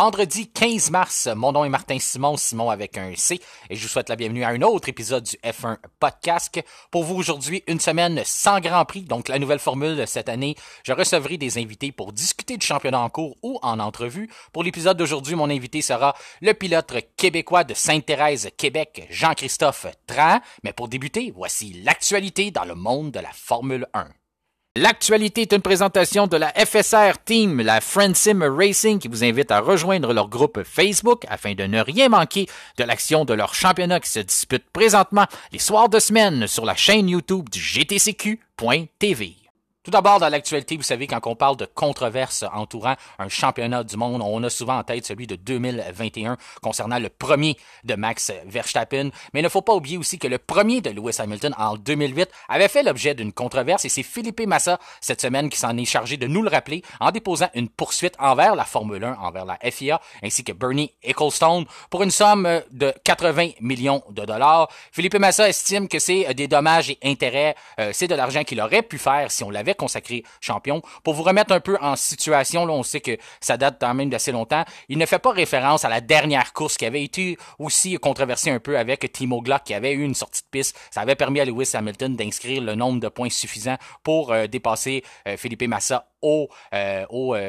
vendredi 15 mars. Mon nom est Martin Simon, Simon avec un C, et je vous souhaite la bienvenue à un autre épisode du F1 Podcast. Pour vous aujourd'hui, une semaine sans Grand Prix, donc la nouvelle formule cette année. Je recevrai des invités pour discuter du championnat en cours ou en entrevue. Pour l'épisode d'aujourd'hui, mon invité sera le pilote québécois de Sainte-Thérèse, Québec, Jean-Christophe Trahan. Mais pour débuter, voici l'actualité dans le monde de la Formule 1. L'actualité est une présentation de la FSR Team, la Friendsim Racing, qui vous invite à rejoindre leur groupe Facebook afin de ne rien manquer de l'action de leur championnat qui se dispute présentement les soirs de semaine sur la chaîne YouTube du GTCQ.tv. Tout d'abord, dans l'actualité, vous savez, quand on parle de controverses entourant un championnat du monde, on a souvent en tête celui de 2021 concernant le premier de Max Verstappen. Mais il ne faut pas oublier aussi que le premier de Lewis Hamilton en 2008 avait fait l'objet d'une controverse et c'est Felipe Massa cette semaine qui s'en est chargé de nous le rappeler en déposant une poursuite envers la Formule 1, envers la FIA, ainsi que Bernie Ecclestone pour une somme de 80 millions de dollars. Felipe Massa estime que c'est des dommages et intérêts, c'est de l'argent qu'il aurait pu faire si on l'avait consacré champion. Pour vous remettre un peu en situation, là, on sait que ça date quand même d'assez longtemps. Il ne fait pas référence à la dernière course qui avait été aussi controversée un peu avec Timo Glock qui avait eu une sortie de piste. Ça avait permis à Lewis Hamilton d'inscrire le nombre de points suffisant pour dépasser Felipe Massa au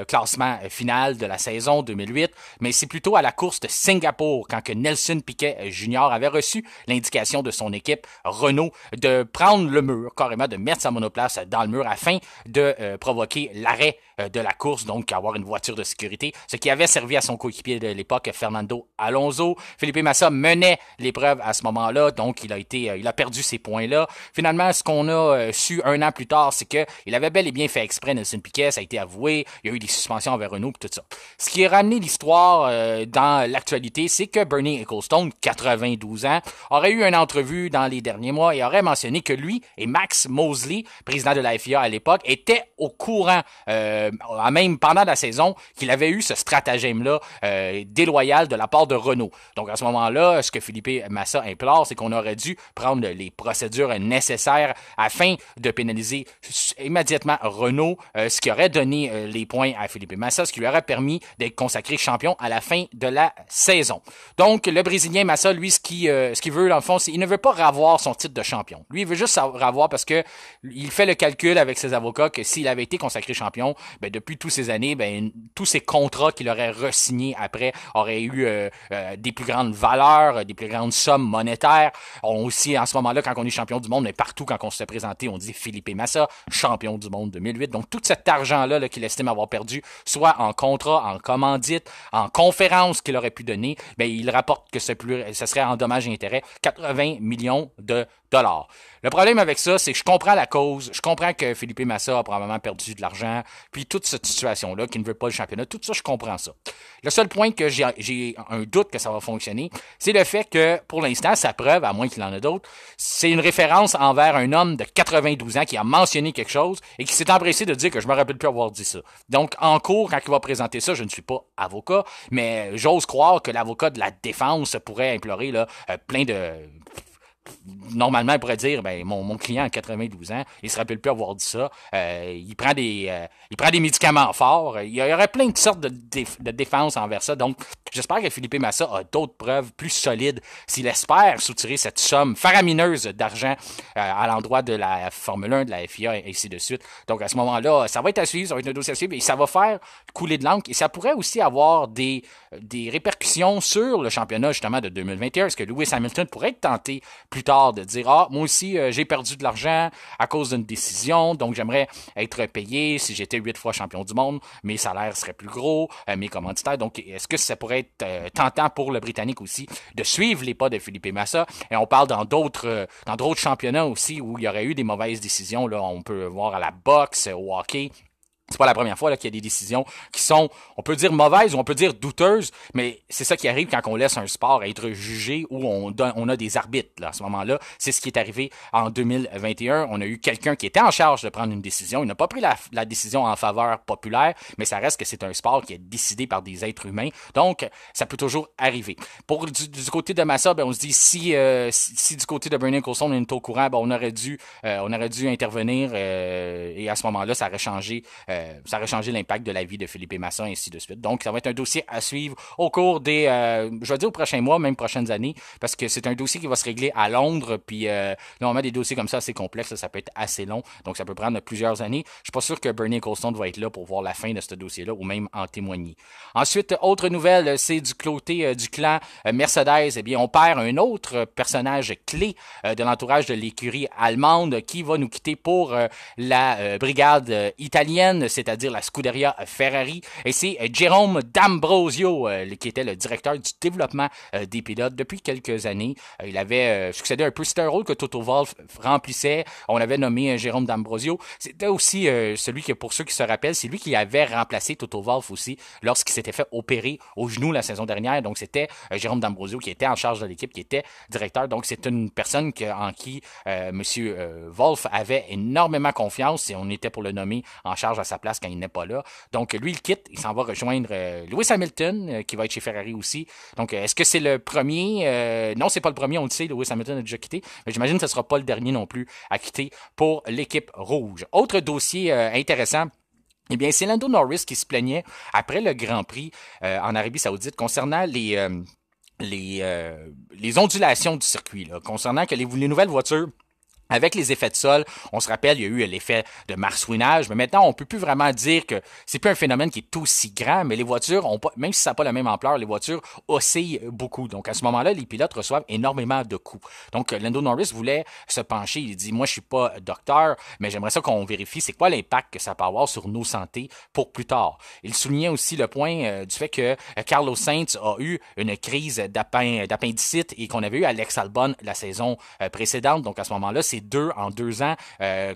classement final de la saison 2008, mais c'est plutôt à la course de Singapour quand que Nelson Piquet Jr. avait reçu l'indication de son équipe Renault de prendre le mur, carrément de mettre sa monoplace dans le mur afin de provoquer l'arrêt de la course, donc avoir une voiture de sécurité, ce qui avait servi à son coéquipier de l'époque, Fernando Alonso. Felipe Massa menait l'épreuve à ce moment-là, donc il a perdu ces points-là. Finalement, ce qu'on a su un an plus tard, c'est que il avait bel et bien fait exprès, Nelson Piquet, ça a été avoué, il y a eu des suspensions envers Renault et tout ça. Ce qui a ramené l'histoire dans l'actualité, c'est que Bernie Ecclestone, 92 ans, aurait eu une entrevue dans les derniers mois et aurait mentionné que lui et Max Mosley, président de la FIA à l'époque, étaient au courant, même pendant la saison, qu'il avait eu ce stratagème-là déloyal de la part de Renault. Donc à ce moment-là, ce que Felipe Massa implore, c'est qu'on aurait dû prendre les procédures nécessaires afin de pénaliser immédiatement Renault, ce qui aurait donné les points à Felipe Massa, ce qui lui aurait permis d'être consacré champion à la fin de la saison. Donc, le Brésilien Massa, lui, ce qu'il veut, dans le fond, c'est qu'il ne veut pas ravoir son titre de champion. Lui, il veut juste ravoir parce que il fait le calcul avec ses avocats que s'il avait été consacré champion, depuis toutes ces années, tous ces contrats qu'il aurait re-signés après auraient eu des plus grandes valeurs, des plus grandes sommes monétaires. On aussi, en ce moment-là, quand on est champion du monde, mais partout quand on se présentait, on dit Felipe Massa, champion du monde 2008. Donc, tout cet argent-là qu'il estime avoir perdu, soit en contrat, en commandite, en conférence qu'il aurait pu donner, il rapporte que ce serait en dommages et intérêts 80 millions de dollars. Le problème avec ça, c'est que je comprends la cause, je comprends que Felipe Massa a probablement perdu de l'argent, puis toute cette situation-là, qui ne veut pas le championnat, tout ça, je comprends ça. Le seul point que j'ai un doute que ça va fonctionner, c'est le fait que, pour l'instant, sa preuve, à moins qu'il en ait d'autres, c'est une référence envers un homme de 92 ans qui a mentionné quelque chose et qui s'est empressé de dire que je me rappelle plus avoir dit ça. Donc, en cours, quand il va présenter ça, je ne suis pas avocat, mais j'ose croire que l'avocat de la défense pourrait implorer là, plein de... Normalement, il pourrait dire, mon client a 92 ans, il se rappelle plus avoir dit ça, il prend des médicaments forts, il y aurait plein de sortes de défenses envers ça, donc j'espère que Felipe Massa a d'autres preuves plus solides s'il espère soutirer cette somme faramineuse d'argent à l'endroit de la Formule 1, de la FIA et ainsi de suite. Donc à ce moment-là, ça va être à suivre, ça va être un dossier à suivre et ça va faire couler de l'encre et ça pourrait aussi avoir des répercussions sur le championnat justement de 2021. Est-ce que Lewis Hamilton pourrait être tenté plus tard de dire moi aussi j'ai perdu de l'argent à cause d'une décision, donc j'aimerais être payé si j'étais 8 fois champion du monde, mes salaires seraient plus gros, mes commanditaires, donc est-ce que ça pourrait être tentant pour le Britannique aussi de suivre les pas de Felipe Massa? Et on parle dans d'autres championnats aussi où il y aurait eu des mauvaises décisions, là on peut voir à la boxe, au hockey. C'est pas la première fois là, qu'il y a des décisions qui sont, on peut dire mauvaises ou on peut dire douteuses, mais c'est ça qui arrive quand on laisse un sport être jugé où on a des arbitres. Là, à ce moment-là, c'est ce qui est arrivé en 2021. On a eu quelqu'un qui était en charge de prendre une décision. Il n'a pas pris la décision en faveur populaire, mais ça reste que c'est un sport qui est décidé par des êtres humains. Donc, ça peut toujours arriver. Pour du côté de Massa, on se dit si du côté de Bernie Ecclestone on est au courant, on aurait dû intervenir et à ce moment-là, ça aurait changé ça aurait changé l'impact de la vie de Felipe Massa, ainsi de suite. Donc, ça va être un dossier à suivre au cours des, je vais dire aux prochains mois, même prochaines années, parce que c'est un dossier qui va se régler à Londres, puis normalement, des dossiers comme ça assez complexes, ça peut être assez long, donc ça peut prendre plusieurs années. Je suis pas sûr que Bernie Ecclestone va être là pour voir la fin de ce dossier-là, ou même en témoigner. Ensuite, autre nouvelle, c'est du côté du clan Mercedes. Eh bien, on perd un autre personnage clé de l'entourage de l'écurie allemande qui va nous quitter pour la brigade italienne, c'est-à-dire la Scuderia Ferrari. Et c'est Jérôme D'Ambrosio, qui était le directeur du développement des pilotes depuis quelques années. Il avait succédé un peu, c'était un rôle que Toto Wolff remplissait. On avait nommé Jérôme D'Ambrosio. C'était aussi celui que, pour ceux qui se rappellent, c'est lui qui avait remplacé Toto Wolff aussi lorsqu'il s'était fait opérer au genou la saison dernière. Donc c'était Jérôme D'Ambrosio qui était en charge de l'équipe, qui était directeur. Donc c'est une personne en qui Monsieur Wolff avait énormément confiance et on était pour le nommer en charge à sa place quand il n'est pas là. Donc lui il quitte, il s'en va rejoindre Lewis Hamilton qui va être chez Ferrari aussi. Donc est-ce que c'est le premier? Non, c'est pas le premier, on le sait, Lewis Hamilton a déjà quitté, mais j'imagine que ce sera pas le dernier non plus à quitter pour l'équipe rouge. Autre dossier intéressant. Eh bien, c'est Lando Norris qui se plaignait après le Grand Prix en Arabie Saoudite concernant les ondulations du circuit, là, concernant que les nouvelles voitures avec les effets de sol, on se rappelle, il y a eu l'effet de marsouinage, mais maintenant, on peut plus vraiment dire que c'est plus un phénomène qui est aussi grand, mais les voitures ont pas, même si ça n'a pas la même ampleur, les voitures oscillent beaucoup. Donc, à ce moment-là, les pilotes reçoivent énormément de coups. Donc, Lando Norris voulait se pencher. Il dit, moi, je suis pas docteur, mais j'aimerais ça qu'on vérifie c'est quoi l'impact que ça peut avoir sur nos santé pour plus tard. Il soulignait aussi le point du fait que Carlos Sainz a eu une crise d'appendicite et qu'on avait eu Alex Albon la saison précédente. Donc, à ce moment-là, c'est en 2 ans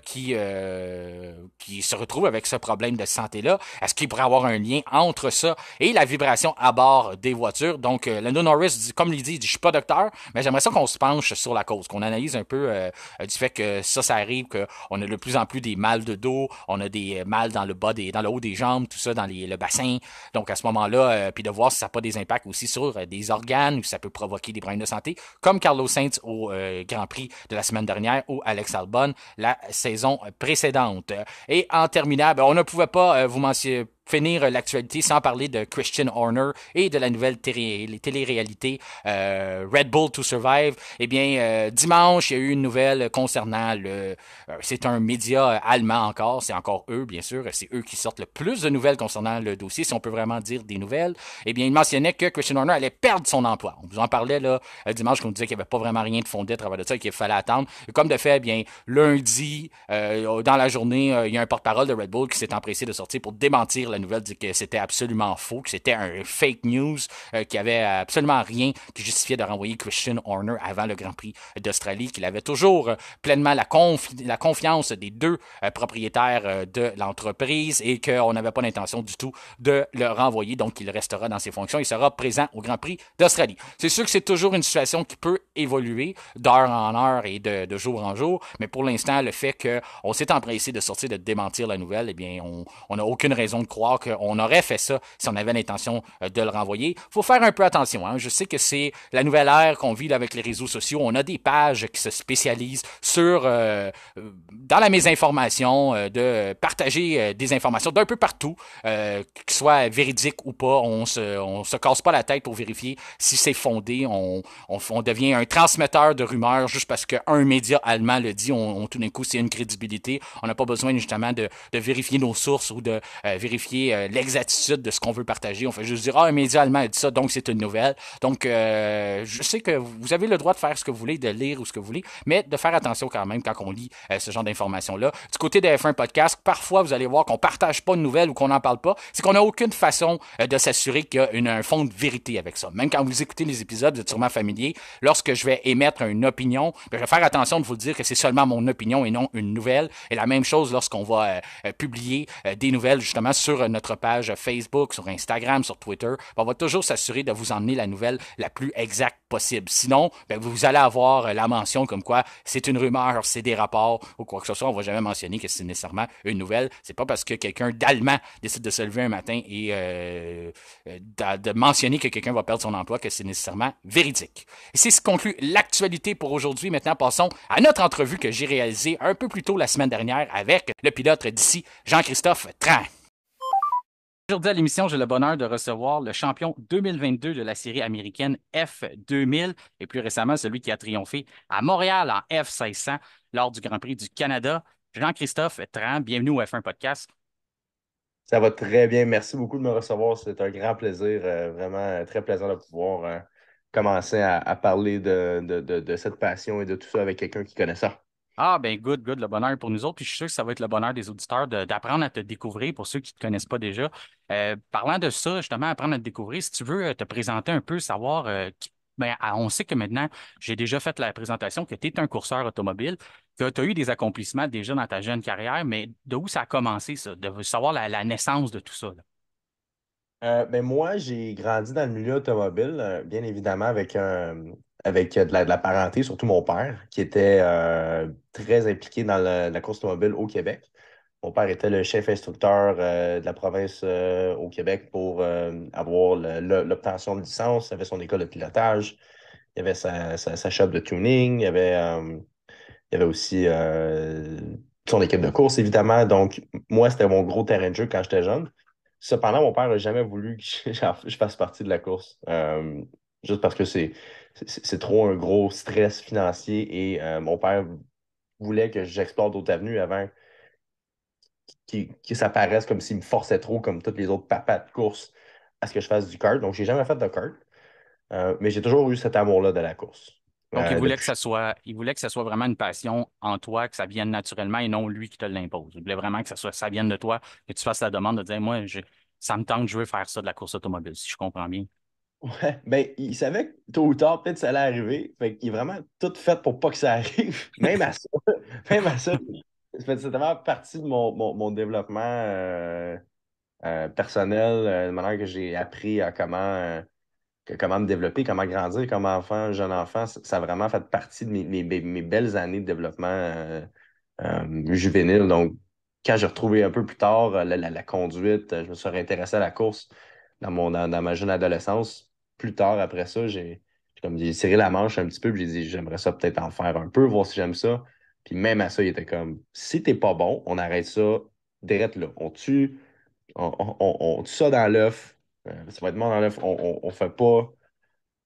qui se retrouvent avec ce problème de santé-là. Est-ce qu'il pourrait avoir un lien entre ça et la vibration à bord des voitures? Donc, Lando Norris, comme il dit, je suis pas docteur, mais j'aimerais ça qu'on se penche sur la cause, qu'on analyse un peu du fait que ça arrive, qu'on a de plus en plus des mal de dos, on a des mal dans le haut des jambes, tout ça, dans le bassin. Donc, à ce moment-là, puis de voir si ça n'a pas des impacts aussi sur des organes ou si ça peut provoquer des problèmes de santé, comme Carlos Sainz au Grand Prix de la semaine dernière ou Alex Albon la saison précédente. Et en terminant, on ne pouvait pas vous mentionner finir l'actualité sans parler de Christian Horner et de la nouvelle télé-réalité Red Bull to Survive. Eh bien, dimanche, il y a eu une nouvelle concernant c'est un média allemand encore, c'est encore eux, bien sûr, c'est eux qui sortent le plus de nouvelles concernant le dossier, si on peut vraiment dire des nouvelles. Eh bien, il mentionnait que Christian Horner allait perdre son emploi. On vous en parlait là dimanche, qu'on disait qu'il n'y avait pas vraiment rien de fondé à travers de ça et qu'il fallait attendre. Et comme de fait, eh bien, lundi, dans la journée, il y a un porte-parole de Red Bull qui s'est empressé de sortir pour démentir la nouvelle, dit que c'était absolument faux, que c'était un fake news, qu'il n'y avait absolument rien qui justifiait de renvoyer Christian Horner avant le Grand Prix d'Australie, qu'il avait toujours pleinement la confiance des deux propriétaires de l'entreprise et qu'on n'avait pas l'intention du tout de le renvoyer, donc il restera dans ses fonctions, il sera présent au Grand Prix d'Australie. C'est sûr que c'est toujours une situation qui peut évoluer d'heure en heure et de jour en jour, mais pour l'instant, le fait qu'on s'est empressé de sortir, de démentir la nouvelle, eh bien, on n'a aucune raison de croire qu'on aurait fait ça si on avait l'intention de le renvoyer. Il faut faire un peu attention. Hein. Je sais que c'est la nouvelle ère qu'on vit là, avec les réseaux sociaux. On a des pages qui se spécialisent sur dans la mésinformation, de partager des informations d'un peu partout, qu'ils soient véridiques ou pas. On se casse pas la tête pour vérifier si c'est fondé. On devient un transmetteur de rumeurs juste parce qu'un média allemand le dit. Tout d'un coup, c'est une crédibilité. On n'a pas besoin justement de vérifier nos sources ou de vérifier l'exactitude de ce qu'on veut partager. On fait juste dire, un média allemand a dit ça, donc c'est une nouvelle. Donc, je sais que vous avez le droit de faire ce que vous voulez, de lire ou ce que vous voulez, mais de faire attention quand même quand on lit ce genre d'informations-là. Du côté de F1 Podcast, parfois, vous allez voir qu'on partage pas de nouvelles ou qu'on n'en parle pas. C'est qu'on n'a aucune façon de s'assurer qu'il y a un fond de vérité avec ça. Même quand vous écoutez les épisodes, vous êtes sûrement familier. Lorsque je vais émettre une opinion, je vais faire attention de vous dire que c'est seulement mon opinion et non une nouvelle. Et la même chose lorsqu'on va publier des nouvelles justement sur notre page Facebook, sur Instagram, sur Twitter. On va toujours s'assurer de vous emmener la nouvelle la plus exacte possible. Sinon, vous allez avoir la mention comme quoi c'est une rumeur, c'est des rapports ou quoi que ce soit. On ne va jamais mentionner que c'est nécessairement une nouvelle. C'est pas parce que quelqu'un d'allemand décide de se lever un matin et de mentionner que quelqu'un va perdre son emploi que c'est nécessairement véridique. Et c'est ce qui conclut l'actualité pour aujourd'hui. Maintenant, passons à notre entrevue que j'ai réalisée un peu plus tôt la semaine dernière avec le pilote d'ici, Jean-Christophe Tran. Aujourd'hui à l'émission, j'ai le bonheur de recevoir le champion 2022 de la série américaine F2000 et plus récemment celui qui a triomphé à Montréal en F1600 lors du Grand Prix du Canada, Jean-Christophe Tran. Bienvenue au F1 Podcast. Ça va très bien. Merci beaucoup de me recevoir. C'est un grand plaisir, vraiment très plaisant de pouvoir commencer à parler de cette passion et de tout ça avec quelqu'un qui connaît ça. Ah, ben good, good, le bonheur est pour nous autres. Puis je suis sûr que ça va être le bonheur des auditeurs d'apprendre à te découvrir pour ceux qui ne te connaissent pas déjà. Parlant de ça, justement, apprendre à te découvrir, si tu veux te présenter un peu, savoir, on sait que maintenant, j'ai déjà fait la présentation que tu es un courseur automobile, que tu as eu des accomplissements déjà dans ta jeune carrière, mais de où ça a commencé, ça, de savoir la naissance de tout ça, là. Ben moi, j'ai grandi dans le milieu automobile, bien évidemment, avec de la parenté, surtout mon père, qui était très impliqué dans la course automobile au Québec. Mon père était le chef instructeur de la province au Québec pour avoir l'obtention de licence. Il avait son école de pilotage, il avait sa shop de tuning, il y avait aussi son équipe de course, évidemment. Donc, moi, c'était mon gros terrain de jeu quand j'étais jeune. Cependant, mon père n'a jamais voulu que je fasse partie de la course. Juste parce que c'est trop un gros stress financier et mon père voulait que j'explore d'autres avenues avant que ça paraisse comme s'il me forçait trop, comme tous les autres papas de course, à ce que je fasse du kart. Donc, j'ai jamais fait de kart, mais j'ai toujours eu cet amour-là de la course. Donc, Depuis. il voulait que ça soit vraiment une passion en toi, que ça vienne naturellement et non lui qui te l'impose. Il voulait vraiment que ça vienne de toi, que tu fasses la demande de dire, ça me tente, je veux faire ça de la course automobile, si je comprends bien. Ouais, ben, il savait que tôt ou tard, peut-être ça allait arriver. Fait qu'il est vraiment tout fait pour pas que ça arrive. Même à ça. Même à ça. C'est vraiment partie de mon développement personnel, de manière que j'ai appris à comment me développer, comment grandir comme enfant, jeune enfant. Ça a vraiment fait partie de mes belles années de développement juvénile. Donc, quand j'ai retrouvé un peu plus tard la conduite, je me suis réintéressé à la course dans ma jeune adolescence. Plus tard, après ça, j'ai serré la manche un petit peu, puis j'ai dit, j'aimerais ça peut-être en faire un peu, voir si j'aime ça. Puis même à ça, il était comme, si t'es pas bon, on arrête ça direct là. On tue ça dans l'œuf. Ça va être mort dans l'œuf. On fait pas.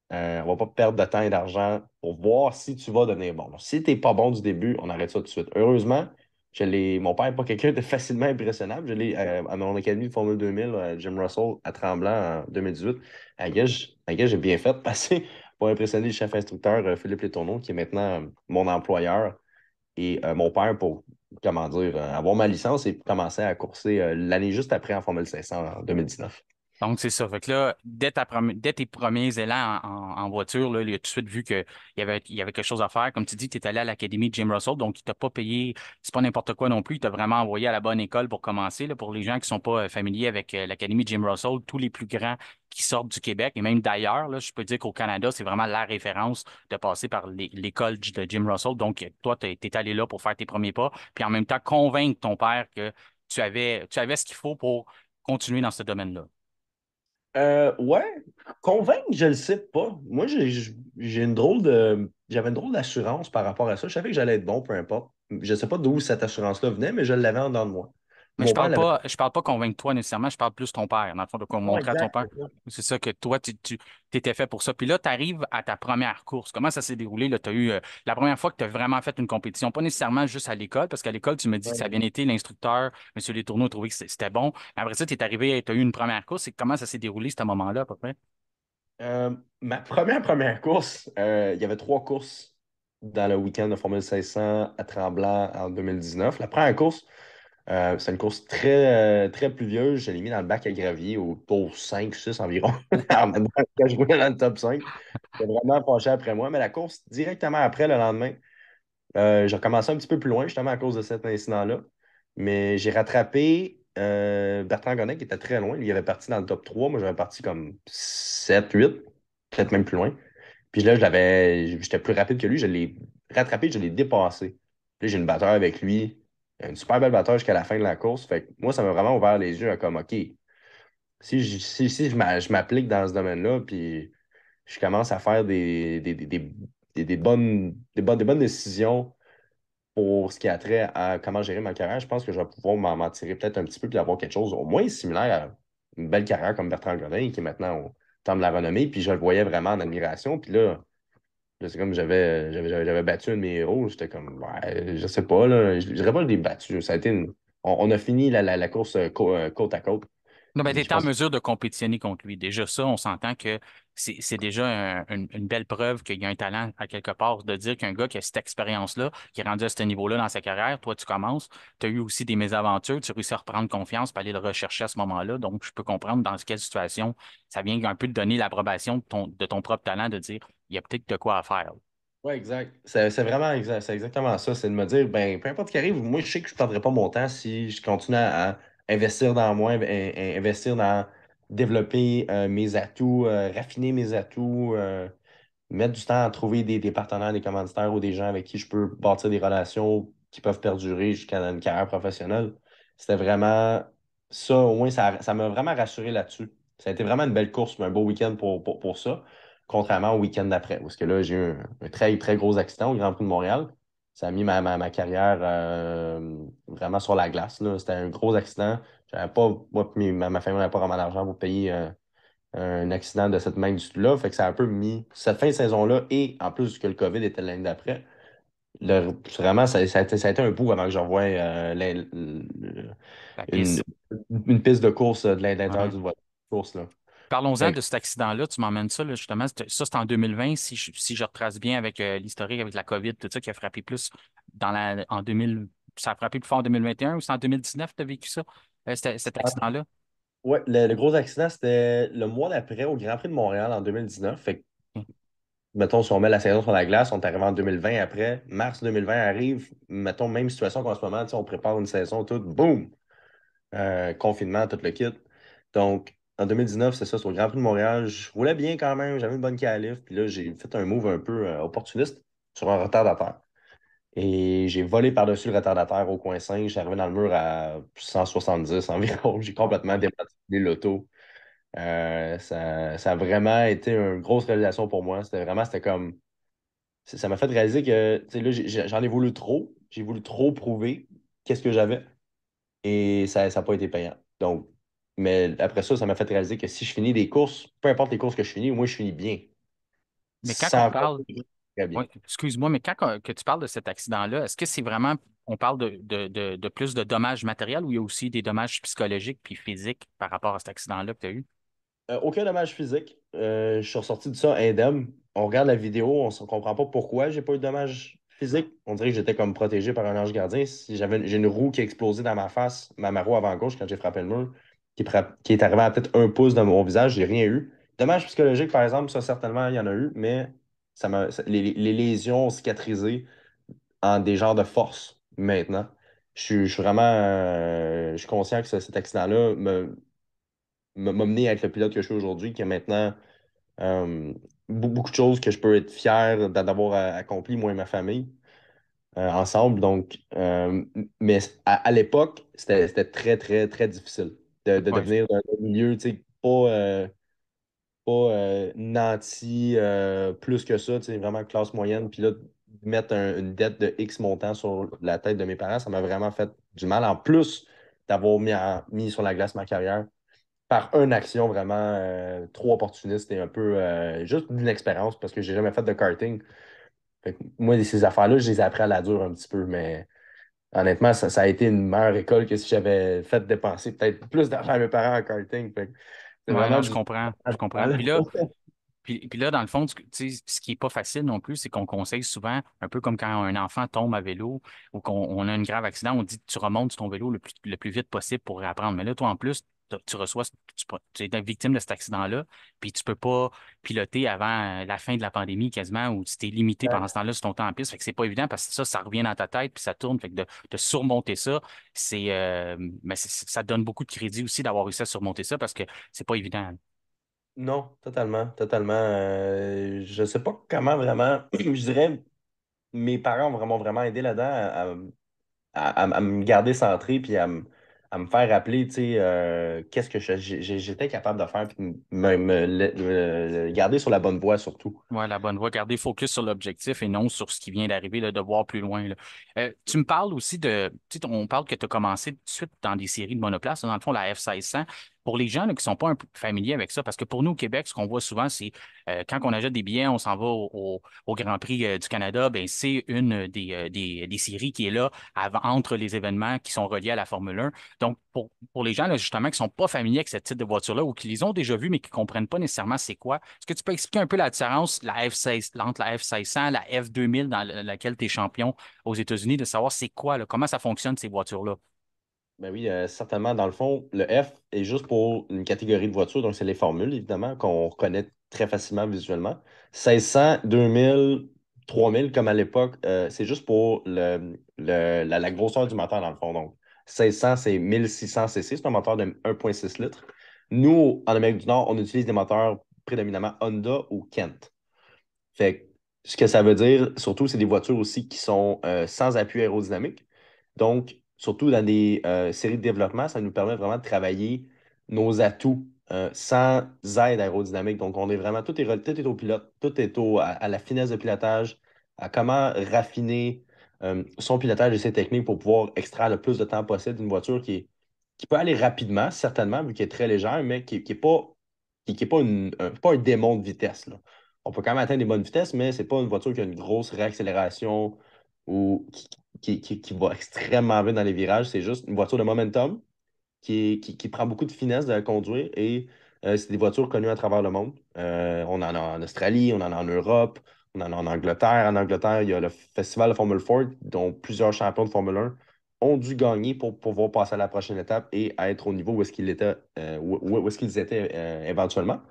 On va pas perdre de temps et d'argent pour voir si tu vas devenir bon. Donc, si tu n'es pas bon du début, on arrête ça tout de suite. Heureusement, mon père n'est pas quelqu'un de facilement impressionnable. Je l'ai à mon académie de Formule 2000, Jim Russell, à Tremblant en 2018. À Gage, j'ai bien fait de passer pour impressionner le chef instructeur Philippe Letourneau, qui est maintenant mon employeur, et mon père pour, comment dire, avoir ma licence et commencer à courser l'année juste après en Formule 500 en 2019. Donc, c'est ça. Fait que là, dès tes premiers élans en voiture, là, il a tout de suite vu qu'il y avait quelque chose à faire. Comme tu dis, tu es allé à l'Académie de Jim Russell, donc il t'a pas payé, c'est pas n'importe quoi non plus. Il t'a vraiment envoyé à la bonne école pour commencer. Là, pour les gens qui sont pas familiers avec l'Académie de Jim Russell, tous les plus grands qui sortent du Québec et même d'ailleurs, là, je peux dire qu'au Canada, c'est vraiment la référence de passer par l'école de Jim Russell. Donc, toi, tu es allé là pour faire tes premiers pas, puis en même temps, convaincre ton père que tu avais ce qu'il faut pour continuer dans ce domaine-là. Ouais, convaincre, je le sais pas. Moi, j'avais une drôle d'assurance par rapport à ça. Je savais que j'allais être bon, peu importe. Je sais pas d'où cette assurance-là venait, mais je l'avais en dedans de moi. Mais Mon père l'avait. je parle pas convaincre toi nécessairement, je parle plus ton père. Dans le fond, de Non, montrer à ton exact, père. c'est ça. C'est ça que toi, tu étais fait pour ça. Puis là, tu arrives à ta première course. Comment ça s'est déroulé? Là, tu as eu la première fois que tu as vraiment fait une compétition, pas nécessairement juste à l'école, parce qu'à l'école, tu me dis que ça a Ouais. bien été, l'instructeur, M. Letourneau, a trouvé que c'était bon. Mais après ça, tu es arrivé, tu as eu une première course. Et comment ça s'est déroulé, ce moment-là, à peu près? Ma première course, il y avait trois courses dans le week-end de Formule 500 à Tremblant en 2019. La première course, c'est une course très pluvieuse. Je l'ai mis dans le bac à gravier au tour 5-6 environ. Quand je roulais dans le top 5. C'était vraiment penché après moi. Mais la course, directement après, le lendemain, j'ai recommencé un petit peu plus loin, justement à cause de cet incident-là. Mais j'ai rattrapé Bertrand Gonnet, qui était très loin. Il avait parti dans le top 3. Moi, j'avais parti comme 7-8, peut-être même plus loin. Puis là, j'étais plus rapide que lui. Je l'ai rattrapé, je l'ai dépassé. Puis là, j'ai une batteur avec lui. Une super belle batteur jusqu'à la fin de la course. Fait que moi, ça m'a vraiment ouvert les yeux à comme, OK, si je m'applique dans ce domaine-là, puis je commence à faire des bonnes décisions pour ce qui a trait à comment gérer ma carrière, je pense que je vais pouvoir m'en tirer peut-être un petit peu puis avoir quelque chose au moins similaire une belle carrière comme Bertrand Godin, qui est maintenant au temps de la renommée, puis je le voyais vraiment en admiration. Puis là, c'est comme j'avais battu un de mes héros. J'étais comme, ouais, je sais pas, là. Je dirais pas que je l'ai battu. Ça a été on a fini la course côte à côte. Non, ben, tu Puis je étais en pense mesure de compétitionner contre lui. Déjà, ça, on s'entend que c'est déjà une belle preuve qu'il y a un talent à quelque part. De dire qu'un gars qui a cette expérience-là, qui est rendu à ce niveau-là dans sa carrière, toi, tu commences, tu as eu aussi des mésaventures, tu as réussi à reprendre confiance, puis aller le rechercher à ce moment-là. Donc, je peux comprendre dans quelle situation ça vient un peu de donner l'approbation de ton propre talent, de dire, il y a peut-être de quoi à faire. ouais, exact. C'est vraiment exact, c'est exactement ça. C'est de me dire, ben, peu importe ce qui arrive, moi, je sais que je ne perdrai pas mon temps si je continue à investir dans moi, investir dans développer mes atouts, raffiner mes atouts, mettre du temps à trouver des partenaires, des commanditaires ou des gens avec qui je peux bâtir des relations qui peuvent perdurer jusqu'à une carrière professionnelle. C'était vraiment ça, au moins, ça m'a vraiment rassuré là-dessus. Ça a été vraiment une belle course, un beau week-end pour ça, contrairement au week-end d'après. Parce que là, j'ai eu un très, très gros accident au Grand Prix de Montréal. Ça a mis ma carrière vraiment sur la glace, là. C'était un gros accident. J'avais pas, moi et ma famille n'avait pas vraiment d'argent pour payer un accident de cette magnitude-là. Fait que ça a un peu mis cette fin de saison-là et en plus que le COVID était l'année d'après. Vraiment, ça a été un bout avant que je revoie La une, piste. une piste de course de l'intérieur Ouais. d'une voiture de course. Là. Parlons-en Fait de cet accident-là. Tu m'emmènes ça, là, justement. Ça, c'est en 2020, si je retrace bien avec l'historique, avec la COVID, tout ça, qui a frappé plus en 2000. Ça a frappé plus fort en 2021 ou c'est en 2019 que tu as vécu ça, cet accident-là? ouais, le gros accident, c'était le mois d'après au Grand Prix de Montréal en 2019. Fait que, OK. mettons, si on met la saison sur la glace, on est arrivé en 2020 après. Mars 2020 arrive, mettons, même situation qu'en ce moment, tu sais, on prépare une saison, tout, boum! Confinement, tout le kit. Donc, en 2019, c'est ça, sur le Grand Prix de Montréal, je roulais bien quand même, j'avais une bonne qualif, puis là, j'ai fait un move un peu opportuniste sur un retardateur. Et j'ai volé par-dessus le retardateur au coin 5, j'ai arrivé dans le mur à 170 environ, j'ai complètement dématerialisé l'auto. Ça a vraiment été une grosse réalisation pour moi. C'était comme, ça m'a fait réaliser que, tu sais, là, j'en ai voulu trop, j'ai voulu trop prouver qu'est-ce que j'avais. Et ça n'a pas été payant. Donc, mais après ça, ça m'a fait réaliser que si je finis des courses, peu importe les courses que je finis, moi, je finis bien. Mais quand on Sans faire parle, très bien. oui, excuse-moi, mais que tu parles de cet accident-là, est-ce que c'est vraiment, on parle de plus de dommages matériels ou il y a aussi des dommages psychologiques puis physiques par rapport à cet accident-là que tu as eu? Aucun dommage physique. Je suis ressorti de ça indemne. On regarde la vidéo, on ne comprend pas pourquoi j'ai pas eu de dommage physique. On dirait que j'étais comme protégé par un ange gardien. Si j'ai une roue qui a explosé dans ma face, ma roue avant gauche quand j'ai frappé le mur, qui est arrivée à peut-être un pouce dans mon visage, j'ai rien eu. Dommage psychologique, par exemple, ça certainement, il y en a eu, mais les lésions ont cicatrisé en des genres de force maintenant. Je suis vraiment je suis conscient que cet accident-là m'a mené à être le pilote que je suis aujourd'hui, qui a maintenant euh, beaucoup de choses que je peux être fier d'avoir accompli, moi et ma famille, ensemble. Donc, mais à l'époque, c'était très, très, très difficile de Oui, devenir d'un milieu, tu sais, pas nanti plus que ça, tu sais, vraiment classe moyenne. Puis là, mettre une dette de X montant sur la tête de mes parents, ça m'a vraiment fait du mal. En plus d'avoir mis sur la glace ma carrière par une action vraiment trop opportuniste et un peu juste d'une expérience parce que j'ai jamais fait de karting. Fait que moi, ces affaires-là, je les ai appris à la dure un petit peu, mais honnêtement, ça a été une meilleure école que si j'avais fait dépenser peut-être plus d'argent à mes parents en karting. Fait que c'est ouais, vraiment non, du. je comprends. Puis là, dans le fond, tu sais, ce qui est pas facile non plus, c'est qu'on conseille souvent, un peu comme quand un enfant tombe à vélo ou qu'on on a un grave accident, on dit tu remontes sur ton vélo le plus vite possible pour réapprendre. Mais là, toi, en plus, tu reçois, tu es victime de cet accident-là, puis tu peux pas piloter avant la fin de la pandémie quasiment, ou tu t'es limité pendant ce temps-là sur ton temps en piste. Fait que c'est pas évident parce que ça revient dans ta tête, puis ça tourne. Fait que de surmonter ça, ça donne beaucoup de crédit aussi d'avoir réussi à surmonter ça parce que c'est pas évident. Non, totalement, totalement. Je sais pas comment vraiment. Je dirais, mes parents ont vraiment, vraiment aidé là-dedans à me garder centré puis à me faire rappeler, tu sais, qu'est-ce que j'étais capable de faire puis de me garder sur la bonne voie surtout. Ouais, la bonne voie. Garder focus sur l'objectif et non sur ce qui vient d'arriver, là, de voir plus loin, là. Tu me parles aussi de. Tu sais, on parle que tu as commencé tout de suite dans des séries de monoplace, dans le fond, la F1600. pour les gens là, qui ne sont pas un peu familiers avec ça, parce que pour nous au Québec, ce qu'on voit souvent, c'est quand on achète des billets, on s'en va au Grand Prix du Canada, ben, c'est une des séries qui est là entre les événements qui sont reliés à la Formule 1. Donc, pour les gens là, justement qui ne sont pas familiers avec ce type de voiture-là ou qui les ont déjà vus, mais qui ne comprennent pas nécessairement c'est quoi, est-ce que tu peux expliquer un peu la différence entre la F1600, la F2000 dans laquelle tu es champion aux États-Unis, de savoir c'est quoi, là, comment ça fonctionne ces voitures-là? Ben oui, certainement. Dans le fond, le F est juste pour une catégorie de voitures, donc c'est les formules, évidemment, qu'on reconnaît très facilement visuellement. 1600, 2000, 3000, comme à l'époque, c'est juste pour la grosseur du moteur, dans le fond. Donc, 1600, c'est 1600 cc, c'est un moteur de 1,6 litres. Nous, en Amérique du Nord, on utilise des moteurs prédominamment Honda ou Kent. Fait que ce que ça veut dire, surtout, c'est des voitures aussi qui sont sans appui aérodynamique. Donc, surtout dans des séries de développement, ça nous permet vraiment de travailler nos atouts sans aide aérodynamique. Donc, on est vraiment, tout est au pilote, tout est à la finesse de pilotage, à comment raffiner son pilotage et ses techniques pour pouvoir extraire le plus de temps possible d'une voiture qui peut aller rapidement, certainement, vu qu'elle est très légère, mais qui est pas, qui est pas, pas un démon de vitesse, là. On peut quand même atteindre des bonnes vitesses, mais c'est pas une voiture qui a une grosse réaccélération ou qui va extrêmement vite dans les virages. C'est juste une voiture de momentum qui prend beaucoup de finesse de la conduire et c'est des voitures connues à travers le monde. On en a en Australie, on en a en Europe, on en a en Angleterre. En Angleterre, il y a le Festival de Formule Ford, dont plusieurs champions de Formule 1 ont dû gagner pour pouvoir passer à la prochaine étape et être au niveau où est-ce qu'ils étaient, où est-ce qu'ils étaient éventuellement.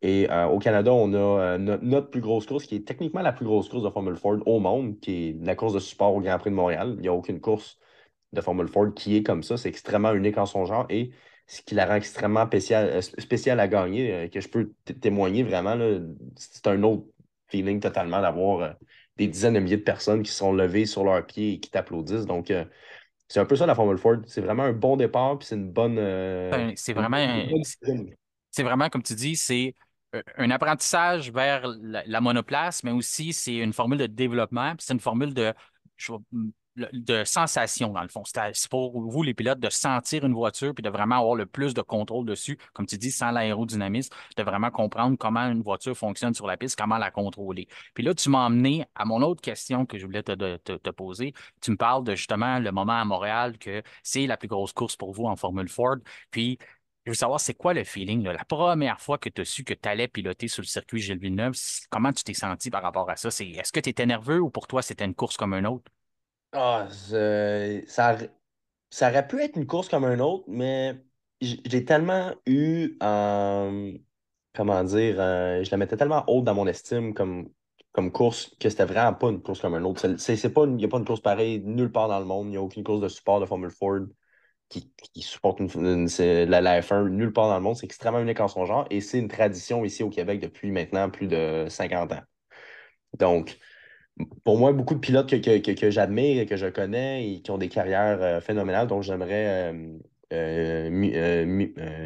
Et au Canada, on a notre plus grosse course, qui est techniquement la plus grosse course de Formule Ford au monde, qui est la course de support au Grand Prix de Montréal. Il n'y a aucune course de Formule Ford qui est comme ça. C'est extrêmement unique en son genre et ce qui la rend extrêmement spéciale à gagner, que je peux témoigner vraiment, là, c'est un autre feeling totalement d'avoir des dizaines de milliers de personnes qui sont levées sur leurs pieds et qui t'applaudissent. Donc, c'est un peu ça la Formule Ford. C'est vraiment un bon départ, puis c'est une bonne, Ben, c'est une vraiment, bonne discipline. c'est vraiment, comme tu dis, c'est un apprentissage vers la monoplace, mais aussi c'est une formule de développement, puis c'est une formule de sensation, dans le fond. C'est pour vous, les pilotes, de sentir une voiture, puis de vraiment avoir le plus de contrôle dessus, comme tu dis, sans l'aérodynamisme, de vraiment comprendre comment une voiture fonctionne sur la piste, comment la contrôler. Puis là, tu m'as emmené à mon autre question que je voulais te poser. Tu me parles de justement le moment à Montréal que c'est la plus grosse course pour vous en Formule Ford. Puis, je veux savoir, c'est quoi le feeling, là? La première fois que tu as su que tu allais piloter sur le circuit Gilles Villeneuve, comment tu t'es senti par rapport à ça? Est-ce que tu étais nerveux ou pour toi, c'était une course comme une autre? Ah, ça aurait pu être une course comme un autre, mais j'ai tellement eu, comment dire, je la mettais tellement haute dans mon estime comme course que c'était vraiment pas une course comme un autre. Il n'y a pas une course pareille nulle part dans le monde. Il n'y a aucune course de support de Formule Ford qui supporte la F1 nulle part dans le monde. C'est extrêmement unique en son genre et c'est une tradition ici au Québec depuis maintenant plus de 50 ans. Donc, pour moi, beaucoup de pilotes que j'admire et que je connais et qui ont des carrières phénoménales dont j'aimerais